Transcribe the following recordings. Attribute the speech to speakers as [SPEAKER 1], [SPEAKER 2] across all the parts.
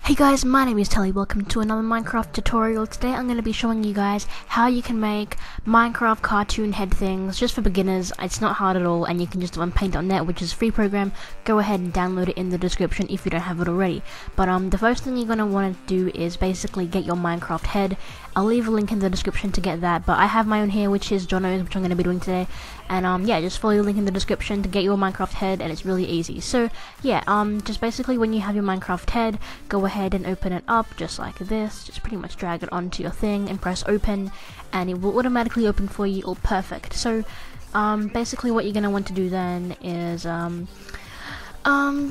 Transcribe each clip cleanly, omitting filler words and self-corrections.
[SPEAKER 1] Hey guys, my name is Telly. Welcome to another Minecraft tutorial. Today I'm going to be showing you guys how you can make Minecraft cartoon head things just for beginners. It's not hard at all, and you can just do on Paint.net, which is a free program. Go ahead and download it in the description if you don't have it already. But the first thing you're going to want to do is basically get your Minecraft head. I'll leave a link in the description to get that, but I have my own here, which is Jono's, which I'm going to be doing today. And yeah, just follow the link in the description to get your Minecraft head, and it's really easy. So yeah, just basically when you have your Minecraft head, go ahead and open it up just like this. Just pretty much drag it onto your thing and press open, and it will automatically open for you. All perfect. So basically what you're going to want to do then is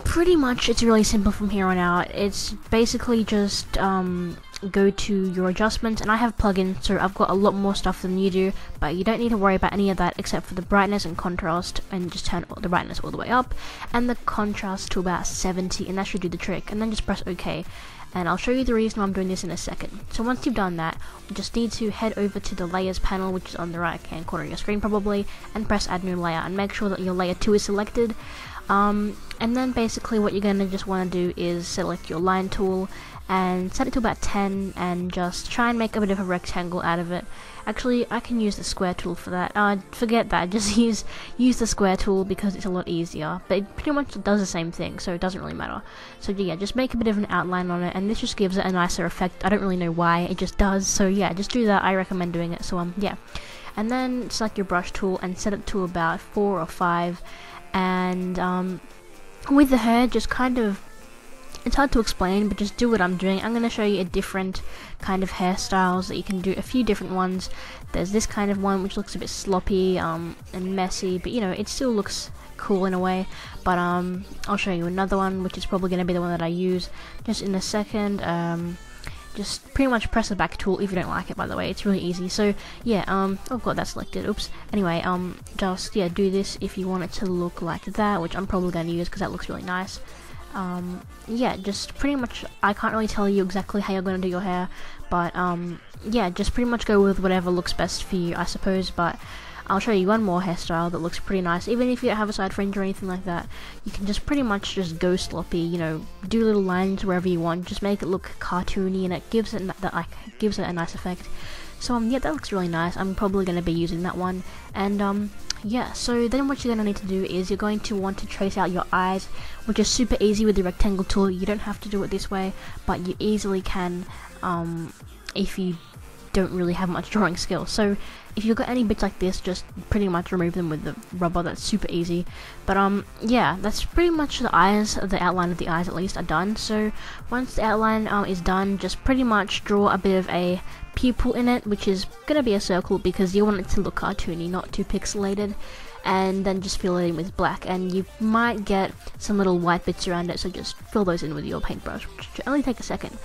[SPEAKER 1] pretty much it's really simple from here on out. It's basically just go to your adjustments, and I have plugins, so I've got a lot more stuff than you do, but you don't need to worry about any of that except for the brightness and contrast, and just turn the brightness all the way up and the contrast to about 70, and that should do the trick. And then just press OK, and I'll show you the reason why I'm doing this in a second. So once you've done that, you just need to head over to the layers panel, which is on the right hand corner of your screen probably, and press add new layer, and make sure that your layer 2 is selected. And then basically what you're going to just want to do is select your line tool and set it to about 10, and just try and make a bit of a rectangle out of it. Actually, I can use the square tool for that. Forget that, just use the square tool because it's a lot easier, but it pretty much does the same thing, so it doesn't really matter. So yeah, just make a bit of an outline on it, and this just gives it a nicer effect. I don't really know why, it just does. So yeah, just do that. I recommend doing it. So yeah, and then select your brush tool and set it to about 4 or 5, and with the hair, just kind of, it's hard to explain, but just do what I'm doing. I'm going to show you a different kind of hairstyles that you can do, a few different ones. There's this kind of one which looks a bit sloppy and messy, but you know, it still looks cool in a way. But I'll show you another one, which is probably going to be the one that I use just in a second. Just pretty much press the back tool if you don't like it, by the way. It's really easy. So yeah, I've got that selected. Oops. Anyway, just yeah, do this if you want it to look like that, which I'm probably going to use because that looks really nice. Yeah, just pretty much, I can't really tell you exactly how you're going to do your hair, but yeah, just pretty much go with whatever looks best for you, I suppose. But I'll show you one more hairstyle that looks pretty nice. Even if you don't have a side fringe or anything like that, you can just pretty much just go sloppy, you know, do little lines wherever you want, just make it look cartoony, and it gives it a nice effect. So yeah, that looks really nice. I'm probably going to be using that one. And yeah, so then what you're going to need to do is you're going to want to trace out your eyes, which is super easy with the rectangle tool. You don't have to do it this way, but you easily can if you don't really have much drawing skill. So if you've got any bits like this, just pretty much remove them with the rubber. That's super easy. But yeah, that's pretty much the eyes, the outline of the eyes at least are done. So once the outline is done, just pretty much draw a bit of a pupil in it, which is gonna be a circle because you want it to look cartoony, not too pixelated. And then just fill it in with black, and you might get some little white bits around it, so just fill those in with your paintbrush, which should only take a second.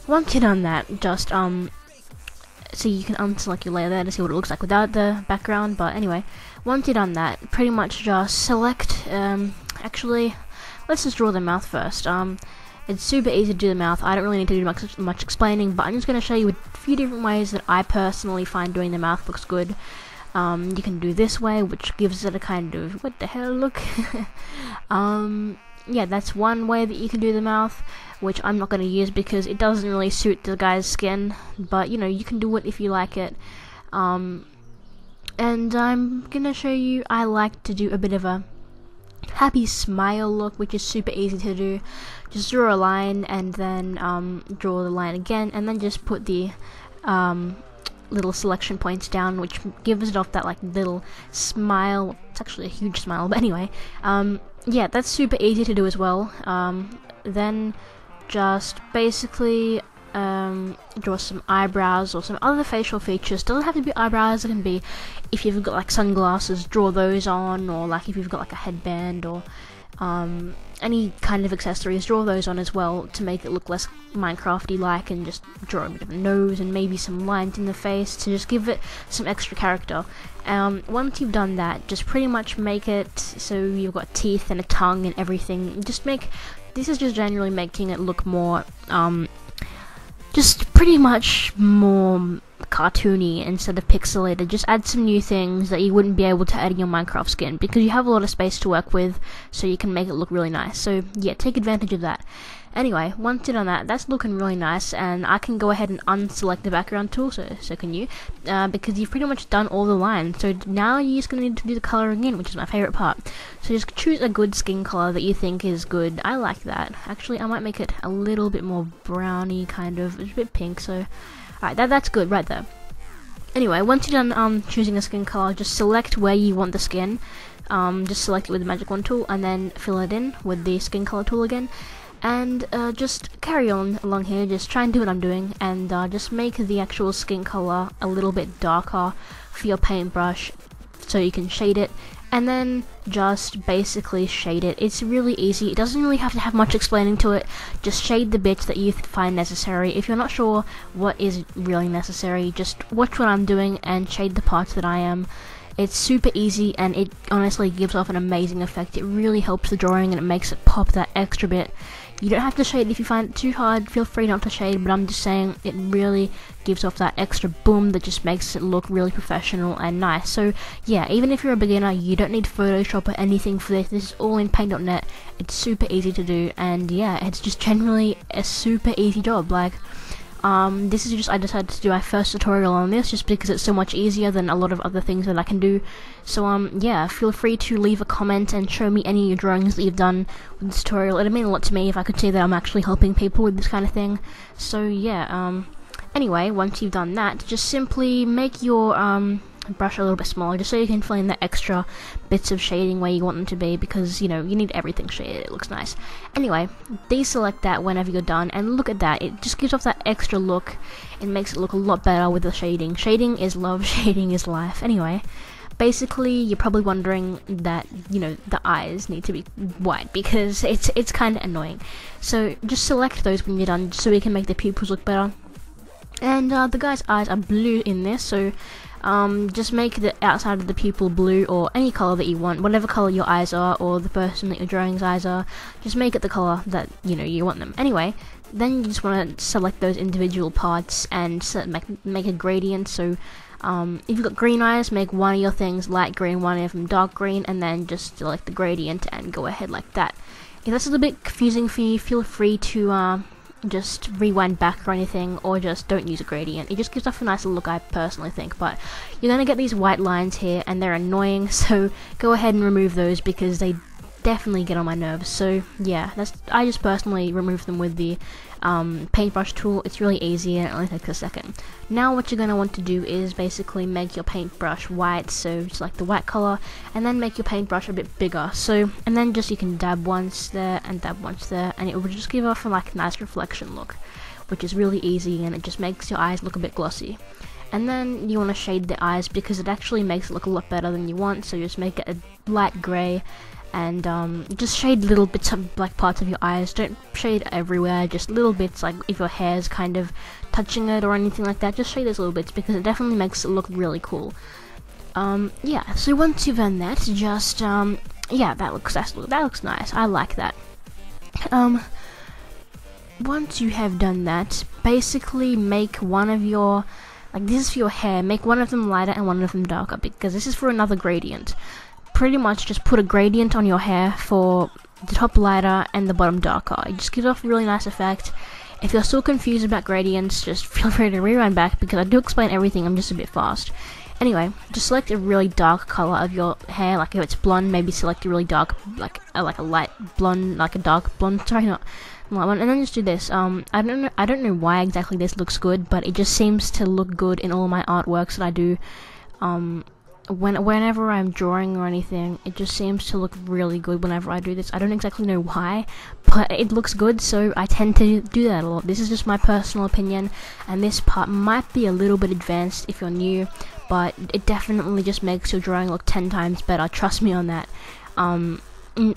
[SPEAKER 1] Once you've done that, just so you can unselect your layer there to see what it looks like without the background. But anyway, once you've done that, pretty much just select, actually, let's just draw the mouth first. It's super easy to do the mouth. I don't really need to do much explaining, but I'm just going to show you a few different ways that I personally find doing the mouth looks good. You can do this way, which gives it a kind of, what the hell look. Yeah, that's one way that you can do the mouth, which I'm not going to use because it doesn't really suit the guy's skin, but you know, you can do it if you like it. And I'm going to show you, I like to do a bit of a happy smile look, which is super easy to do. Just draw a line, and then draw the line again, and then just put the little selection points down, which gives it off that like little smile. It's actually a huge smile, but anyway, yeah, that's super easy to do as well. Then just basically draw some eyebrows or some other facial features. Doesn't have to be eyebrows, it can be, if you've got like sunglasses, draw those on, or like if you've got like a headband or any kind of accessories, draw those on as well to make it look less Minecrafty like, and just draw a bit of a nose and maybe some lines in the face to just give it some extra character. Once you've done that, just pretty much make it so you've got teeth and a tongue and everything. Just make, this is just generally making it look more just pretty much more cartoony instead of pixelated. Just add some new things that you wouldn't be able to add in your Minecraft skin, because you have a lot of space to work with, so you can make it look really nice. So yeah, take advantage of that. Anyway, once you've done that, that's looking really nice, and I can go ahead and unselect the background tool, so can you, because you've pretty much done all the lines. So now you're just going to need to do the colouring in, which is my favourite part. So just choose a good skin colour that you think is good. I like that. Actually, I might make it a little bit more browny, kind of. It's a bit pink, so... Alright, that's good right there. Anyway, once you're done choosing a skin colour, just select where you want the skin. Just select it with the magic wand tool, and then fill it in with the skin colour tool again. And just carry on along here, just try and do what I'm doing, and just make the actual skin color a little bit darker for your paintbrush so you can shade it, and then just basically shade it. It's really easy, it doesn't really have to have much explaining to it. Just shade the bits that you find necessary. If you're not sure what is really necessary, just watch what I'm doing and shade the parts that I am. It's super easy, and it honestly gives off an amazing effect. It really helps the drawing, and it makes it pop that extra bit. You don't have to shade if you find it too hard, feel free not to shade, but I'm just saying it really gives off that extra boom that just makes it look really professional and nice. So yeah, even if you're a beginner, you don't need Photoshop or anything for this. This is all in paint.net. It's super easy to do, and yeah, it's just generally a super easy job. Like, this is just, I decided to do my first tutorial on this just because it's so much easier than a lot of other things that I can do. So yeah, feel free to leave a comment and show me any of your drawings that you've done with this tutorial. It'd mean a lot to me if I could see that I'm actually helping people with this kind of thing. So yeah, anyway, once you've done that, just simply make your brush a little bit smaller, just so you can fill in the extra bits of shading where you want them to be, because you know you need everything shaded. It looks nice. Anyway, deselect that whenever you're done, and look at that, it just gives off that extra look. It makes it look a lot better with the shading. Shading is love, shading is life. Anyway, basically you're probably wondering that, you know, the eyes need to be white because it's kind of annoying. So just select those when you're done, so we can make the pupils look better. And the guy's eyes are blue in this, so just make the outside of the pupil blue, or any color that you want, whatever color your eyes are, or the person that you're drawing's eyes are. Just make it the color that you want them. Anyway, then you just want to select those individual parts and make a gradient. So if you've got green eyes, make one of your things light green, one of them dark green, and then just select the gradient and go ahead like that. If that's a little bit confusing for you, feel free to just rewind back or anything, or just don't use a gradient. It just gives off a nicer look, I personally think. But you're gonna get these white lines here, and they're annoying, so go ahead and remove those because they definitely get on my nerves. So yeah, I just personally remove them with the paintbrush tool. It's really easy and it only takes a second. Now what you're going to want to do is basically make your paintbrush white, so select the white color, and then make your paintbrush a bit bigger. So, and then just you can dab once there and dab once there, and it will just give off a like nice reflection look, which is really easy, and it just makes your eyes look a bit glossy. And then you want to shade the eyes because it actually makes it look a lot better than you want, so just make it a light grey, and just shade little bits of like parts of your eyes. Don't shade everywhere, just little bits, like if your hair's kind of touching it or anything like that, just shade those little bits because it definitely makes it look really cool. Yeah, so once you've done that, just yeah, that looks nice. I like that. Once you have done that, basically make one of your, like this is for your hair, make one of them lighter and one of them darker, because this is for another gradient. Pretty much just put a gradient on your hair for the top lighter and the bottom darker. It just gives off a really nice effect. If you're still confused about gradients, just feel free to rewind back because I do explain everything, I'm just a bit fast. Anyway, just select a really dark color of your hair, like if it's blonde, maybe select a really dark, like a light blonde, like a dark blonde, sorry, not light one, and then just do this. I don't know why exactly this looks good, but it just seems to look good in all my artworks that I do. Whenever I'm drawing or anything, it just seems to look really good whenever I do this. I don't exactly know why, but it looks good, so I tend to do that a lot. This is just my personal opinion, and this part might be a little bit advanced if you're new, but it definitely just makes your drawing look 10 times better. Trust me on that.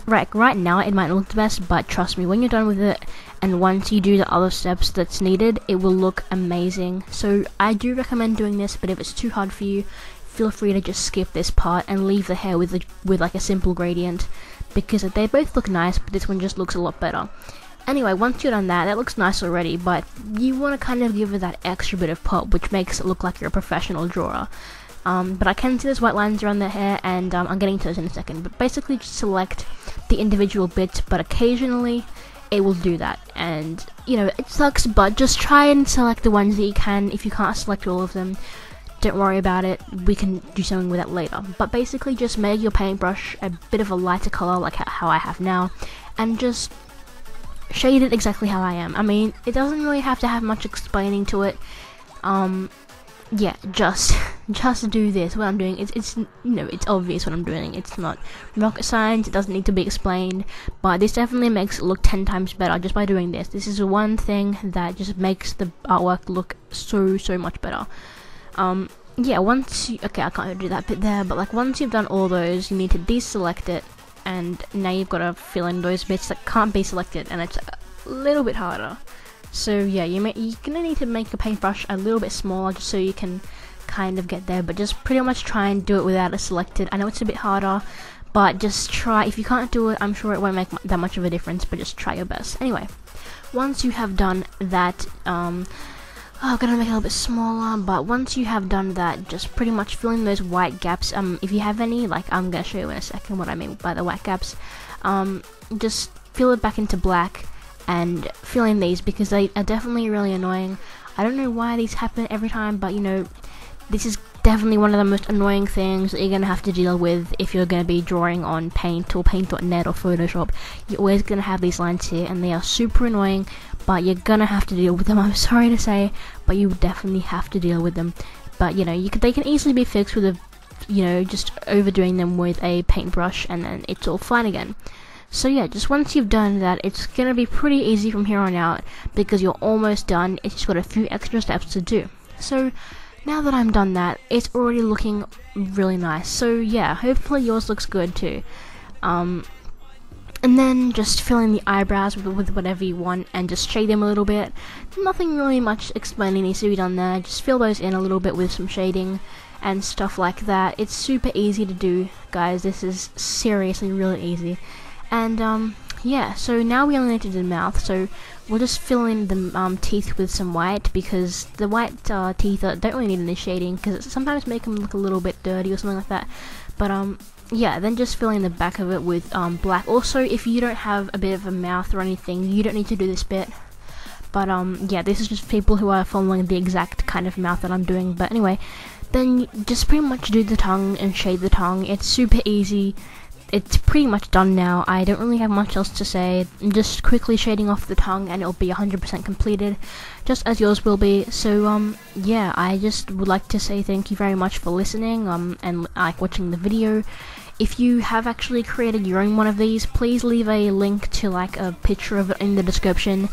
[SPEAKER 1] Right now it might not look the best, but trust me, when you're done with it and once you do the other steps that's needed, it will look amazing. So I do recommend doing this, but if it's too hard for you, feel free to just skip this part and leave the hair with like a simple gradient, because they both look nice, but this one just looks a lot better. Anyway, once you're done that looks nice already, but you want to kind of give it that extra bit of pop, which makes it look like you're a professional drawer. But I can see there's white lines around the hair, and I'm getting to those in a second. But basically just select the individual bits, but occasionally it will do that. And you know, it sucks, but just try and select the ones that you can. If you can't select all of them, don't worry about it, we can do something with that later. But basically just make your paintbrush a bit of a lighter color like how I have now, and just shade it exactly how I am. I mean, it doesn't really have to have much explaining to it. Yeah, just do this. What I'm doing, it's you know, it's obvious what I'm doing. It's not rocket science, it doesn't need to be explained, but this definitely makes it look 10 times better just by doing this. This is one thing that just makes the artwork look so much better. Yeah, once you, okay, I can't do that bit there, but like once you've done all those, you need to deselect it, and now you've got to fill in those bits that can't be selected, and it's a little bit harder. So yeah, you're gonna need to make your paintbrush a little bit smaller just so you can kind of get there, but just pretty much try and do it without it selected. I know it's a bit harder, but just try. If you can't do it, I'm sure it won't make that much of a difference, but just try your best. Anyway, once you have done that, I'm gonna make it a little bit smaller, but once you have done that, just pretty much fill in those white gaps. If you have any, like I'm gonna show you in a second what I mean by the white gaps. Just fill it back into black and fill in these, because they are definitely really annoying. I don't know why these happen every time, but you know, this is definitely one of the most annoying things that you're gonna have to deal with if you're gonna be drawing on Paint or Paint.net or Photoshop. You're always gonna have these lines here, and they are super annoying, but you're gonna have to deal with them. I'm sorry to say, but you definitely have to deal with them. But you know, they can easily be fixed with just overdoing them with a paintbrush, and then it's all fine again. So yeah, just once you've done that, it's gonna be pretty easy from here on out, because you're almost done. It's just got a few extra steps to do. So now that I'm done that, it's already looking really nice. So yeah, hopefully yours looks good too. And then just fill in the eyebrows with whatever you want, and just shade them a little bit. Nothing really much explaining needs to be done there. Just fill those in a little bit with some shading and stuff like that. It's super easy to do, guys. This is seriously really easy. And yeah, so now we only need to do the mouth, so we'll just fill in the teeth with some white, because the white teeth don't really need any shading, because it sometimes make them look a little bit dirty or something like that. But yeah, then just fill in the back of it with black. Also, if you don't have a bit of a mouth or anything, you don't need to do this bit. But yeah, this is just people who are following the exact kind of mouth that I'm doing. But anyway, then just pretty much do the tongue and shade the tongue. It's super easy. It's pretty much done now. I don't really have much else to say. I'm just quickly shading off the tongue, and it'll be 100% completed, just as yours will be. So yeah, I just would like to say thank you very much for listening and like watching the video. If you have actually created your own one of these, please leave a link to like a picture of it in the description,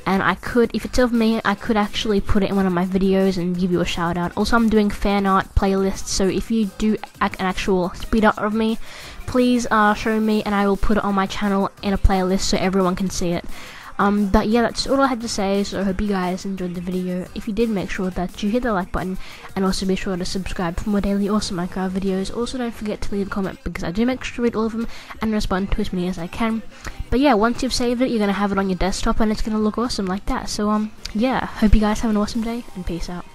[SPEAKER 1] and I could, if it's of me, I could actually put it in one of my videos and give you a shout out. Also, I'm doing fan art playlists, so if you do an actual speed art of me, please show me, and I will put it on my channel in a playlist so everyone can see it. But yeah, that's all I had to say, so I hope you guys enjoyed the video. If you did, make sure that you hit the like button, and also be sure to subscribe for more daily awesome Minecraft videos. Also, don't forget to leave a comment, because I do make sure to read all of them and respond to as many as I can. But yeah, once you've saved it, you're going to have it on your desktop, and it's going to look awesome like that. So yeah, hope you guys have an awesome day, and peace out.